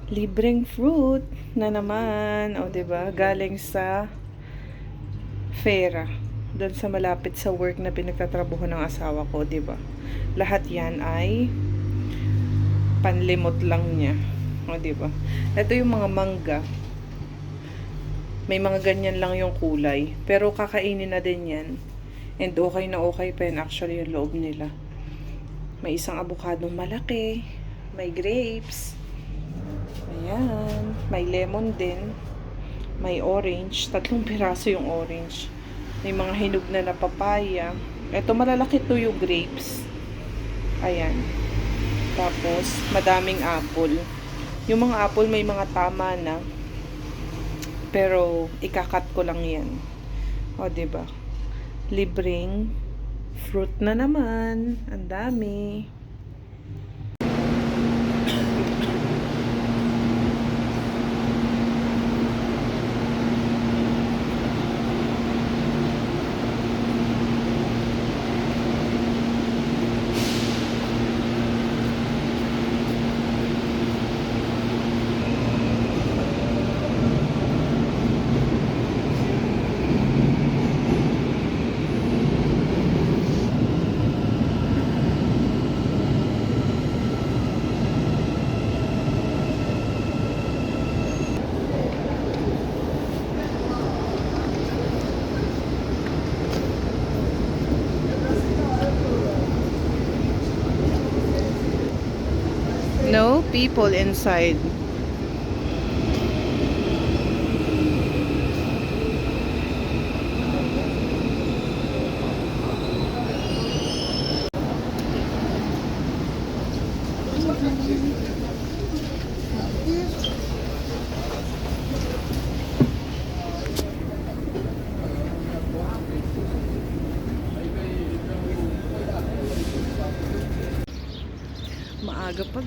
Libreng fruit na naman. O, diba? Galing sa Fera. Doon sa malapit sa work na pinagtatrabaho ng asawa ko, diba? Lahat yan ay panlimot lang niya. O, diba? Ito yung mga mangga. May mga ganyan lang yung kulay. Pero kakainin na din yan. And okay na okay pa yun actually yung loob nila. May isang avocado malaki. May grapes. Ayan. May lemon din. May orange. 3 piraso yung orange. May mga hinog na papaya. Ito malalaki to yung grapes. Ayan. Tapos, madaming apple. Yung mga apple may mga tama na. Pero, ikakat ko lang yan. O, diba? Libreng fruit na naman. Ang dami. No people inside. Maaga pa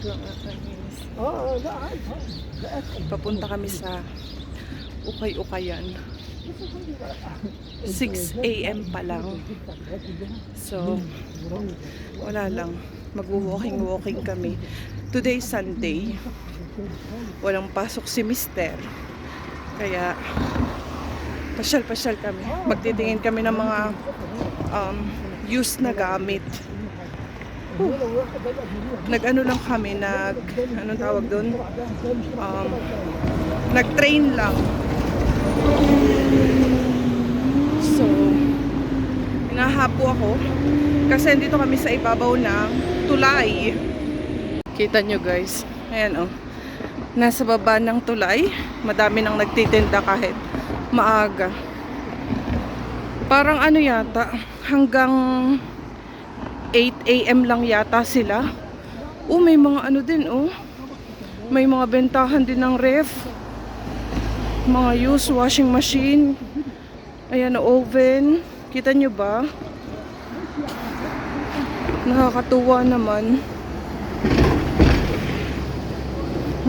papunta kami sa Ukay-Ukayan. 6 AM pa lang. So, wala lang. Mag-walking kami. Today Sunday. Walang pasok si Mister. Kaya, pasyal-pasyal kami. Magtitingin kami ng mga used na gamit. Nag-ano lang kami, anong tawag doon? Nag-train lang. So, hinahapo ako kasi dito kami sa ibabaw ng tulay. Kita nyo guys, ayan oh. Nasa baba ng tulay, madami nang nagtitinda kahit maaga. Parang ano yata, hanggang 8 AM lang yata sila. Oh, may mga ano din oh. May mga bentahan din ng ref. Mga used washing machine. Ayan, oven. Kita nyo ba? Nakakatuwa naman.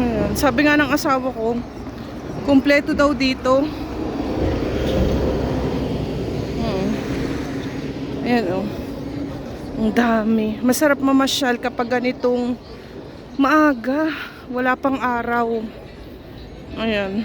Ayan. Sabi nga ng asawa ko, kumpleto daw dito. Ayan oh. Ang dami. Masarap mamasyal kapag ganitong maaga. Wala pang araw. Ayan.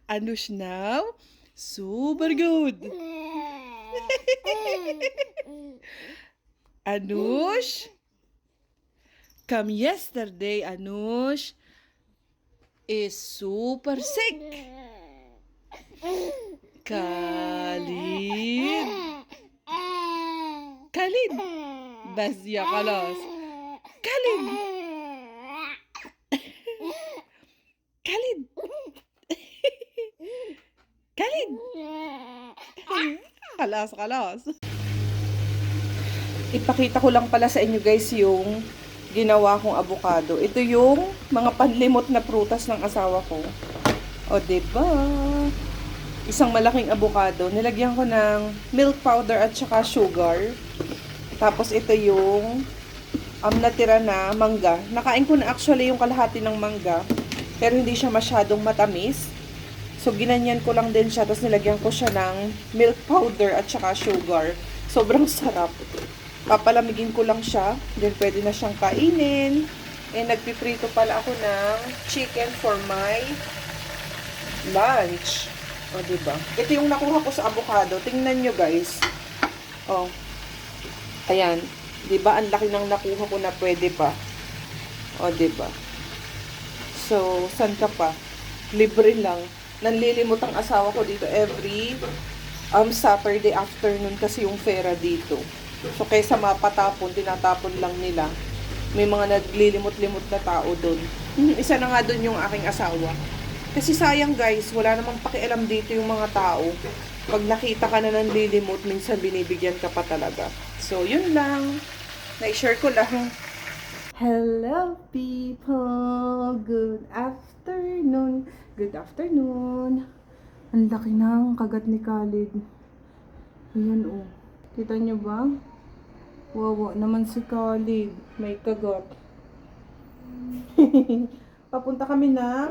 Anush now? Super good. Anush? Come yesterday, Anush is super sick. Khalid. Khalid. بس يا خلاص. Khalid. Khalid. Khalid. Kalas. Ipakita ko lang pala sa inyo guys yung ginawa kong avocado. Ito yung mga panlimot na prutas ng asawa ko. O, diba? Isang malaking avocado. Nilagyan ko ng milk powder at saka sugar. Tapos ito yung natira na mangga. Nakain ko na actually yung kalahati ng mangga. Pero hindi siya masyadong matamis. So, ginanyan ko lang din siya. Tapos nilagyan ko siya ng milk powder at saka sugar. Sobrang sarap. Papalamigin ko lang siya. Then, pwede na siyang kainin. And, nagpiprito pala ako ng chicken for my lunch. O, diba? Ito yung nakuha ko sa avocado. Tingnan nyo, guys. O. Ayan. Diba? Ang laki ng nakuha ko na pwede pa. O, diba? So, saan ka pa? Libre lang. Nanlilimot ang asawa ko dito every Saturday afternoon kasi yung fera dito. So, kaysa mapatapon, tinatapon lang nila. May mga naglilimot-limot na tao doon. Isa na nga doon yung aking asawa. Kasi sayang guys, wala namang pakialam dito yung mga tao. Pag nakita ka na ng lilimot, minsan binibigyan ka pa talaga. So, yun lang. Na-share ko lang. Hello people! Good afternoon! Good afternoon! Ang laki ng kagat ni Khalid. Ayan oh. Kita nyo ba? Wawa naman si Khalid. May kagat. Papunta kami ng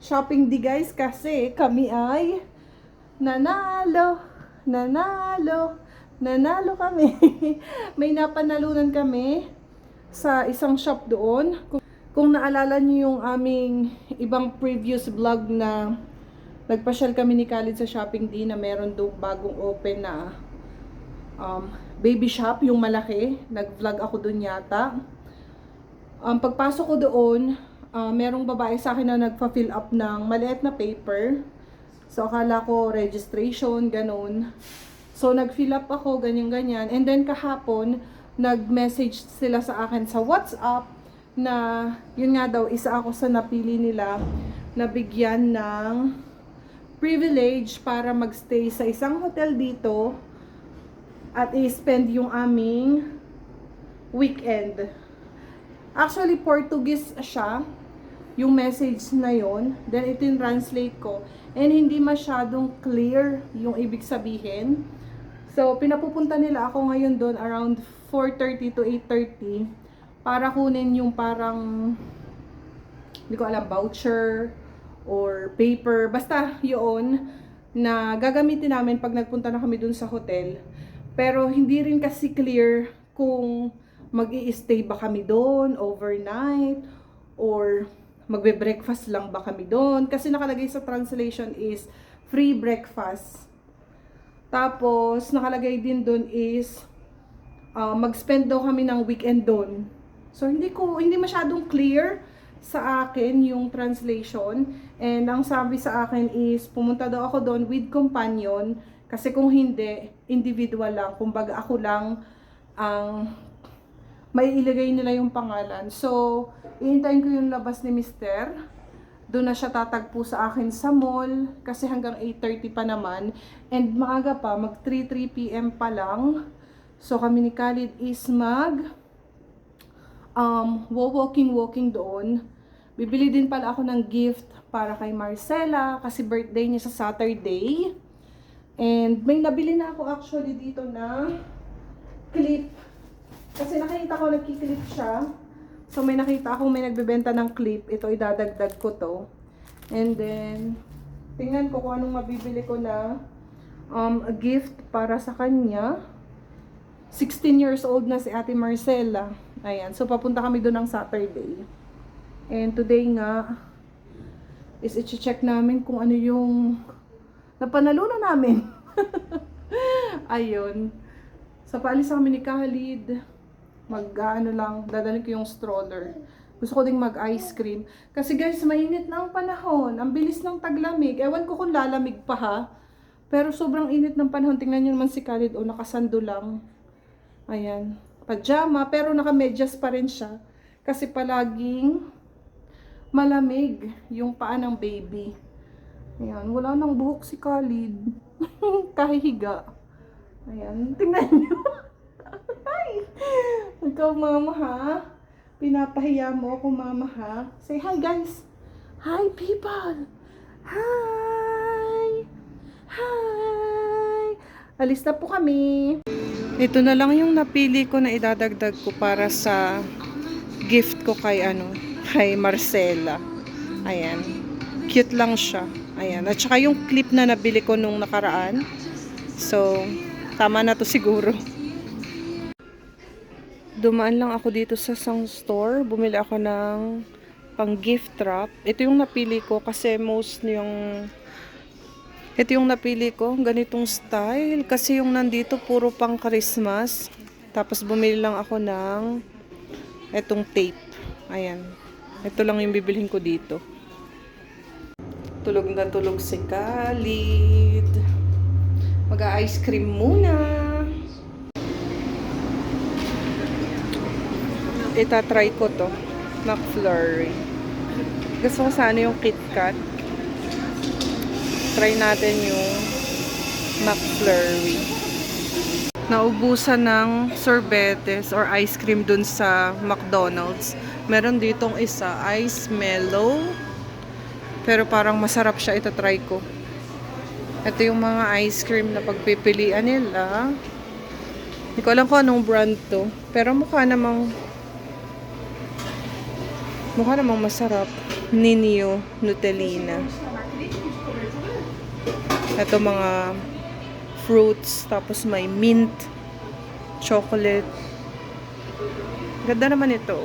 shopping di guys kasi kami ay nanalo kami. May napanalunan kami sa isang shop doon. Kung naalala niyo yung aming ibang previous vlog na nagpasyal kami ni Khalid sa shopping di na meron doon bagong open na baby shop, yung malaki. Nag-vlog ako doon yata. Pagpasok ko doon, merong babae sa akin na nagpa-fill up ng maliit na paper. So, akala ko registration, ganun. So, nag-fill up ako, ganyan-ganyan. And then, kahapon, nag-message sila sa akin sa WhatsApp na, yun nga daw, isa ako sa napili nila na bigyan ng privilege para magstay sa isang hotel dito at i-spend yung aming weekend. Actually, Portuguese siya, yung message na yon. Then, ito yung translate ko. And hindi masyadong clear yung ibig sabihin. So, pinapupunta nila ako ngayon doon around 4:30 to 8:30 para kunin yung parang, hindi ko alam, voucher or paper. Basta yun na gagamitin namin pag nagpunta na kami doon sa hotel. Pero hindi rin kasi clear kung mag-i-stay ba kami doon overnight or magbe-breakfast lang ba kami doon. Kasi nakalagay sa translation is free breakfast. Tapos nakalagay din doon is mag-spend daw kami ng weekend doon. So hindi masyadong clear sa akin yung translation. And ang sabi sa akin is pumunta daw ako doon with companion. Kasi kung hindi, individual lang. Kumbaga ako lang ang may ilagay nila yung pangalan. So, ihintayin ko yung labas ni Mister. Doon na siya tatagpo sa akin sa mall. Kasi hanggang 8:30 pa naman. And maaga pa, mag 3 PM pa lang. So, kami ni Khalid is walking doon. Bibili din pala ako ng gift para kay Marcela. Kasi birthday niya sa Saturday. And may nabili na ako actually dito na clip. Kasi nakita ko nagki-clip siya. So may nakita ako may nagbebenta ng clip. Ito idadagdag ko to. And then tingnan ko kung anong mabibili ko na a gift para sa kanya. 16 years old na si Ate Marcela. Ayan. So papunta kami doon ng Saturday. And today nga is i-check namin kung ano yung napanalunan namin. Ayun. Sa paalis kami ni Khalid, ano lang, dadalhin ko yung stroller. Gusto ko ding mag-ice cream. Kasi guys, mainit na ang panahon. Ang bilis ng taglamig. Ewan ko kung lalamig pa ha. Pero sobrang init ng panahon. Tingnan nyo naman si Khalid. O, nakasando lang. Ayan. Pajama. Pero nakamedyas pa rin siya. Kasi palaging malamig yung paa ng baby. Ayan. Wala nang buhok si Khalid. Kahihiga. Ayan. Tingnan nyo. Ay! Ikaw, mama, ha? Pinapahiya mo ako, mama, ha? Say hi, guys. Hi, people. Hi. Hi. Alis na po kami. Ito na lang yung napili ko na idadagdag ko para sa gift ko kay Marcela. Ayan. Cute lang siya. Ayan. At saka yung clip na nabili ko nung nakaraan. So, tama na to siguro. Dumaan lang ako dito sa isang store. Bumili ako ng pang gift wrap. Ito yung napili ko kasi ito yung napili ko. Ganitong style. Kasi yung nandito puro pang Christmas. Tapos bumili lang ako ng itong tape. Ayan. Ito lang yung bibilhin ko dito. Tulog na tulog si Khalid. Mag-ice cream muna. Itatry ko to. McFlurry. Gusto ko sana yung KitKat. Try natin yung McFlurry. Naubusan ng sorbetes or ice cream dun sa McDonald's. Meron ditong isa, Ice Mellow. Pero parang masarap siya. Itatry ko. Ito yung mga ice cream na pagpipilian nila. Hindi ko alam kung anong brand to. Pero mukha namang masarap. Ninio Nutellina. Ito mga fruits. Tapos may mint. Chocolate. Ganda naman ito.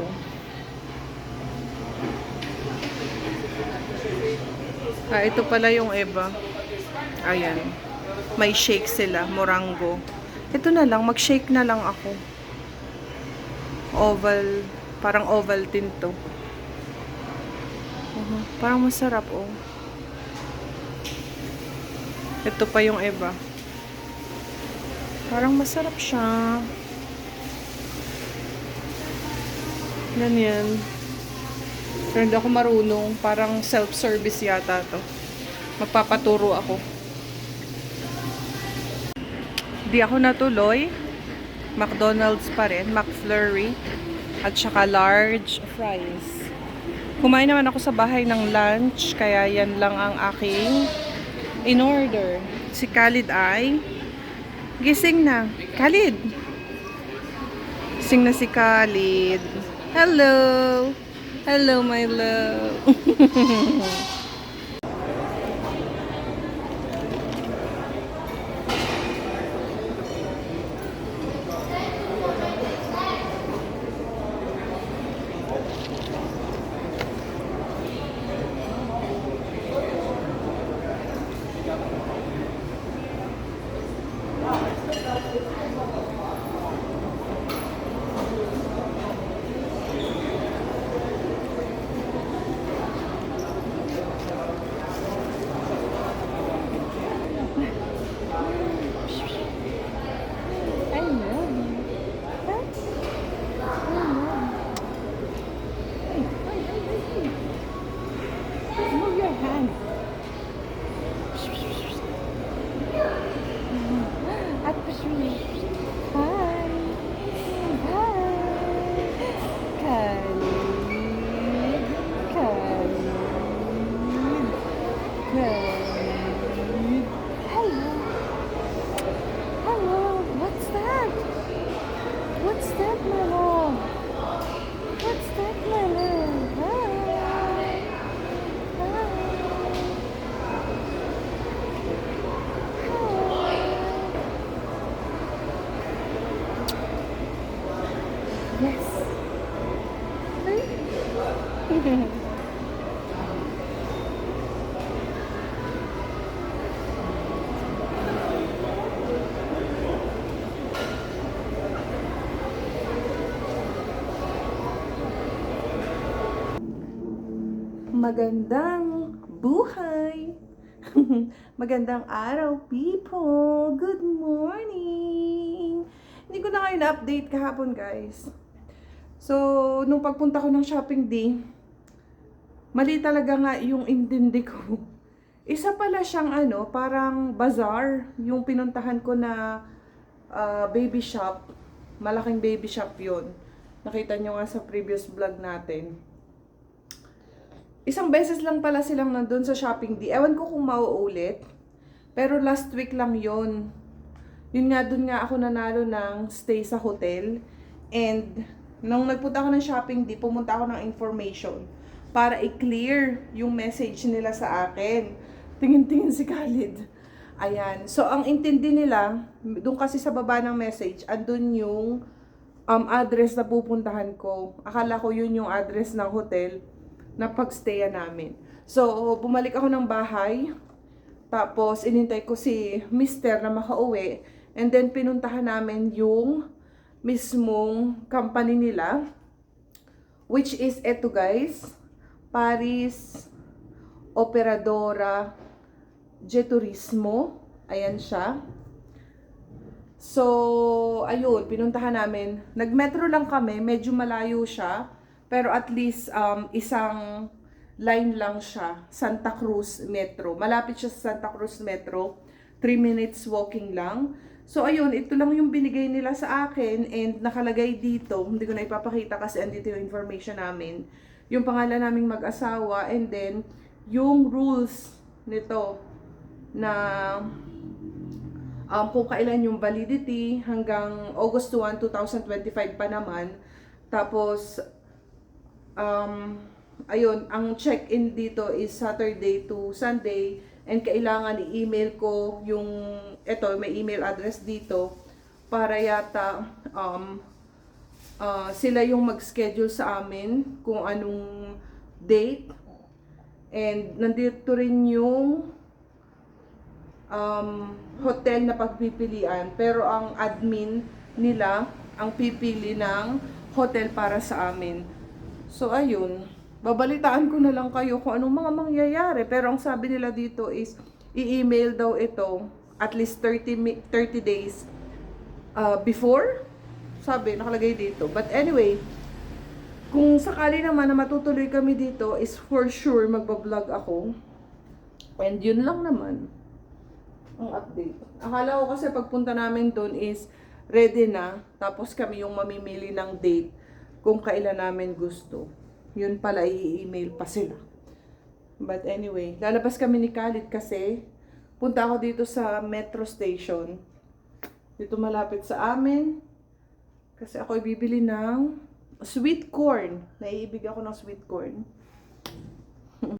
Ito pala yung iba. Ayan. May shake sila. Morango. Ito na lang. Mag-shake na lang ako. Oval. Parang Ovaltine to. Parang masarap, oh. Ito pa yung iba. Parang masarap siya. Ganyan. Pero hindi ako marunong. Parang self-service yata to. Magpapaturo ako. Di ako natuloy. McDonald's pa rin. McFlurry. At saka large fries. Kumain naman ako sa bahay ng lunch, kaya yan lang ang aking in-order. Si Khalid ay gising na. Khalid! Gising na si Khalid. Hello! Hello, my love! Magandang buhay! Magandang araw, people! Good morning! Hindi ko na kayo na-update kahapon, guys. So, nung pagpunta ko ng shopping day, mali talaga nga yung intindi ko. Isa pala siyang parang bazaar, yung pinuntahan ko na baby shop. Malaking baby shop yun. Nakita nyo nga sa previous vlog natin. Isang beses lang pala silang nandun sa shopping day. Ewan ko kung mauulit. Pero last week lang yon. Yun nga, dun nga ako nanalo ng stay sa hotel. And nung nagpunta ako ng shopping day, pumunta ako ng information para i-clear yung message nila sa akin. Tingin-tingin si Khalid. Ayan. So, ang intindi nila, dun kasi sa baba ng message, andun yung address na pupuntahan ko. Akala ko yun yung address ng hotel na pagstayan namin. So, bumalik ako ng bahay. Tapos, inintay ko si Mister na makauwi. And then, pinuntahan namin yung mismong company nila. Which is, eto guys, Paris Operadora de Turismo. Ayan siya. So, ayun, pinuntahan namin. Nag-metro lang kami, medyo malayo siya. Pero at least isang line lang siya, Santa Cruz Metro. Malapit siya sa Santa Cruz Metro, 3 minutes walking lang. So ayun, ito lang yung binigay nila sa akin and nakalagay dito, hindi ko na ipapakita kasi andito yung information namin. Yung pangalan naming mag-asawa and then yung rules nito na kung kailan yung validity hanggang August 1, 2025 pa naman. Tapos ayun, ang check-in dito is Saturday to Sunday and kailangan i-email ko yung, may email address dito para yata sila yung mag-schedule sa amin kung anong date and nandito rin yung hotel na pagpipilian pero ang admin nila ang pipili ng hotel para sa amin. So, ayun. Babalitaan ko na lang kayo kung anong mga mangyayari. Pero ang sabi nila dito is, i-email daw ito at least 30 days before. Sabi, nakalagay dito. But anyway, kung sakali naman na matutuloy kami dito, is for sure magbablog ako. And yun lang naman ang update. Akala ko kasi pagpunta namin doon is ready na. Tapos kami yung mamimili ng date kung kailan namin gusto. Yun pala, i-email pa sila. But anyway, lalabas kami ni Khalid kasi punta ako dito sa metro station. Dito malapit sa amin. Kasi ako ibibili ng sweet corn. Naiibig ako ng sweet corn.